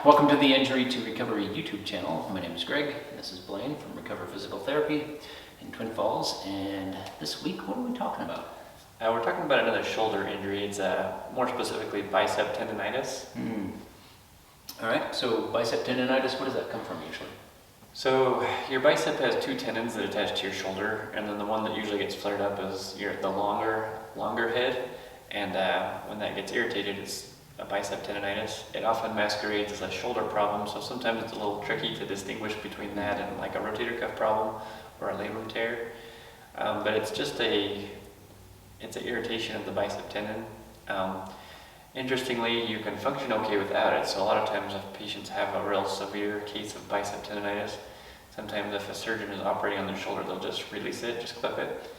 Welcome to the Injury to Recovery YouTube channel. My name is Greg, and this is Blaine from Recover Physical Therapy in Twin Falls. And this week, what are we talking about? We're talking about another shoulder injury. It's more specifically bicep tendonitis. All right, so bicep tendonitis, where does that come from usually? So your bicep has two tendons that attach to your shoulder, and then the one that usually gets flared up is the longer head. And when that gets irritated, it's a bicep tendonitis. It often masquerades as a shoulder problem, so sometimes it's a little tricky to distinguish between that and like a rotator cuff problem or a labrum tear. But it's just it's an irritation of the bicep tendon. Interestingly, you can function okay without it. So a lot of times if patients have a real severe case of bicep tendonitis, sometimes if a surgeon is operating on their shoulder, they'll just release it, just clip it.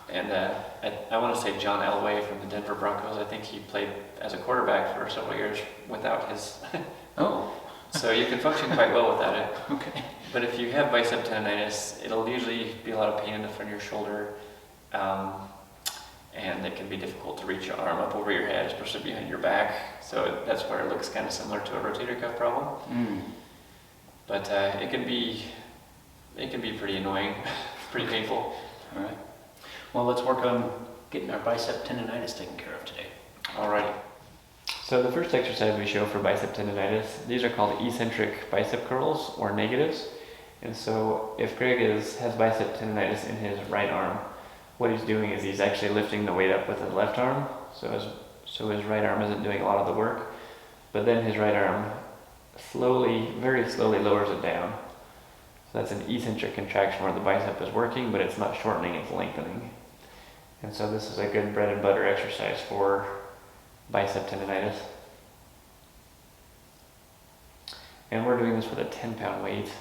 And I want to say John Elway from the Denver Broncos, I think he played as a quarterback for several years without his... Oh. So you can function quite well without it. Okay. But if you have bicep tendonitis, it'll usually be a lot of pain in the front of your shoulder. And it can be difficult to reach your arm up over your head, especially behind your back. So that's where it looks kind of similar to a rotator cuff problem. But it can be pretty annoying, pretty painful. All right. Well, let's work on getting our bicep tendonitis taken care of today. Alrighty. So the first exercise we show for bicep tendonitis, these are called eccentric bicep curls or negatives. And so if Greg has bicep tendonitis in his right arm, what he's doing is he's actually lifting the weight up with his left arm. So his right arm isn't doing a lot of the work, but then his right arm very slowly lowers it down. So that's an eccentric contraction where the bicep is working, but it's not shortening, it's lengthening. And so this is a good bread and butter exercise for bicep tendonitis. And we're doing this with a 10-pound weight.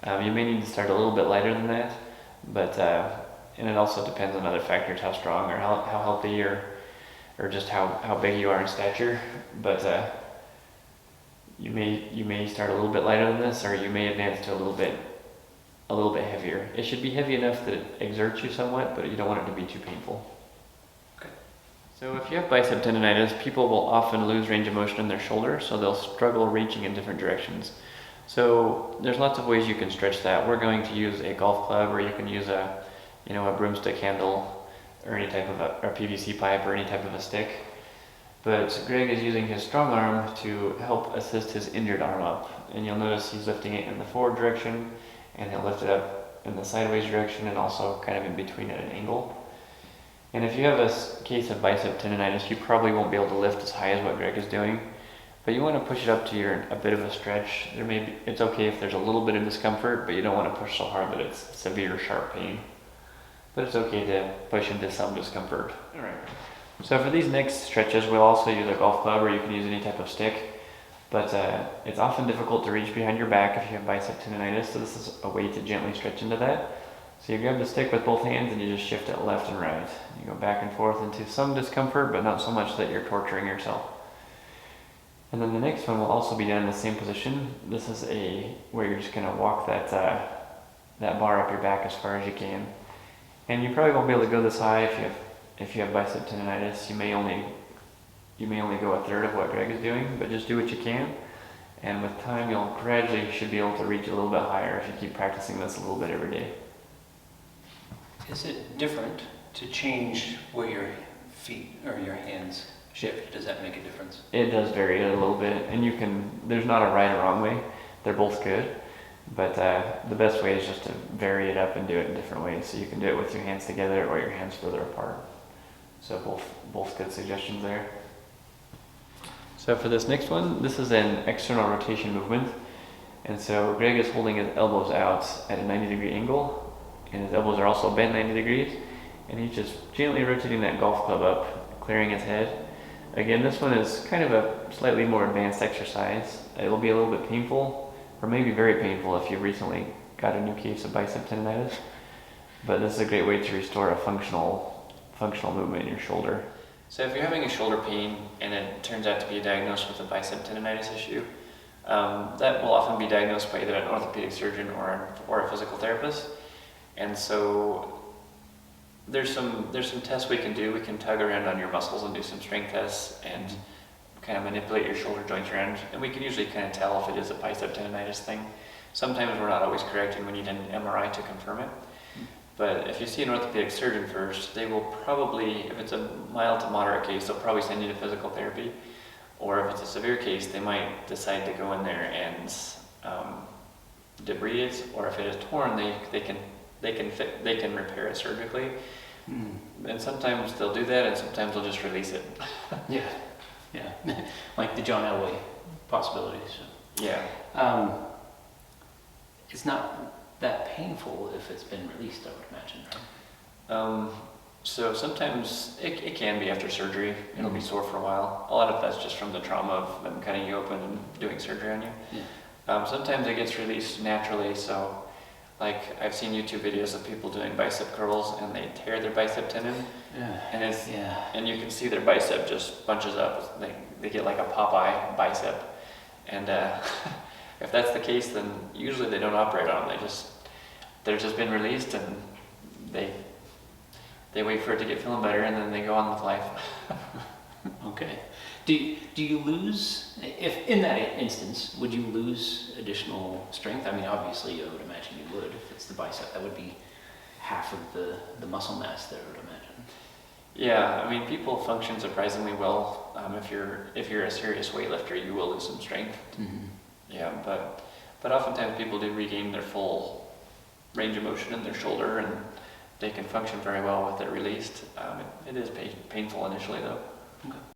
You may need to start a little bit lighter than that, but and it also depends on other factors, how strong or how healthy or just how big you are in stature. But you may start a little bit lighter than this, or you may advance to a little bit heavier. It should be heavy enough that it exerts you somewhat, but you don't want it to be too painful. Okay. So if you have bicep tendonitis, people will often lose range of motion in their shoulder, so they'll struggle reaching in different directions. So there's lots of ways you can stretch that. We're going to use a golf club, or you can use a broomstick handle, or any type of a PVC pipe, or any type of a stick. But Greg is using his strong arm to help assist his injured arm up. And you'll notice he's lifting it in the forward direction, and he'll lift it up in the sideways direction, and also kind of in between at an angle. And if you have a case of bicep tendonitis, you probably won't be able to lift as high as what Greg is doing, but you want to push it up to a bit of a stretch. It's okay if there's a little bit of discomfort, but you don't want to push so hard that it's severe, sharp pain. But it's okay to push into some discomfort. All right. So for these next stretches, we'll also use a golf club, or you can use any type of stick. But it's often difficult to reach behind your back if you have bicep tendonitis, so this is a way to gently stretch into that. So you grab the stick with both hands and you just shift it left and right. You go back and forth into some discomfort, but not so much that you're torturing yourself. And then the next one will also be done in the same position. This is where you're just going to walk that bar up your back as far as you can. And you probably won't be able to go this high if you have bicep tendonitis. You may only go a third of what Greg is doing, but just do what you can. And with time, you'll gradually should be able to reach a little bit higher if you keep practicing this a little bit every day. Is it different to change where your feet or your hands shift? Does that make a difference? It does vary a little bit, and there's not a right or wrong way. They're both good, but the best way is just to vary it up and do it in different ways. So you can do it with your hands together or your hands further apart. So both good suggestions there. So for this next one, this is an external rotation movement. And so Greg is holding his elbows out at a 90-degree angle, and his elbows are also bent 90 degrees. And he's just gently rotating that golf club up, clearing his head. Again, this one is kind of a slightly more advanced exercise. It'll be a little bit painful, or maybe very painful if you recently got a new case of bicep tendonitis. But this is a great way to restore a functional movement in your shoulder. So if you're having a shoulder pain and it turns out to be diagnosed with a bicep tendonitis issue, that will often be diagnosed by either an orthopedic surgeon or a physical therapist. And so there's some tests we can do. We can tug around on your muscles and do some strength tests and kind of manipulate your shoulder joints around, and we can usually kind of tell if it is a bicep tendonitis thing. Sometimes we're not always correct, and we need an MRI to confirm it. But if you see an orthopedic surgeon first, they will probably, if it's a mild to moderate case, they'll probably send you to physical therapy. Or if it's a severe case, they might decide to go in there and debride it. Or if it is torn, they can repair it surgically. And sometimes they'll do that, and sometimes they'll just release it. Yeah, like the John Elway possibility. So. Yeah. It's not that painful if it's been released, I would imagine, right? So sometimes it can be after surgery. It'll be sore for a while. A lot of that's just from the trauma of them cutting you open and doing surgery on you. Yeah. Sometimes it gets released naturally. So, like I've seen YouTube videos of people doing bicep curls and they tear their bicep tendon, and you can see their bicep just bunches up. They get like a Popeye bicep, and if that's the case, then usually they don't operate on them. They're just been released, and they wait for it to get feeling better, and then they go on with life. Okay. Do you lose, if in that instance, would you lose additional strength? I mean, obviously, I would imagine you would. If it's the bicep, that would be half of the muscle mass there, I would imagine. Yeah, I mean, people function surprisingly well. If you're a serious weightlifter, you will lose some strength. Mm-hmm. Yeah, but oftentimes people do regain their full range of motion in their shoulder, and they can function very well with it released. It is painful initially, though. Okay.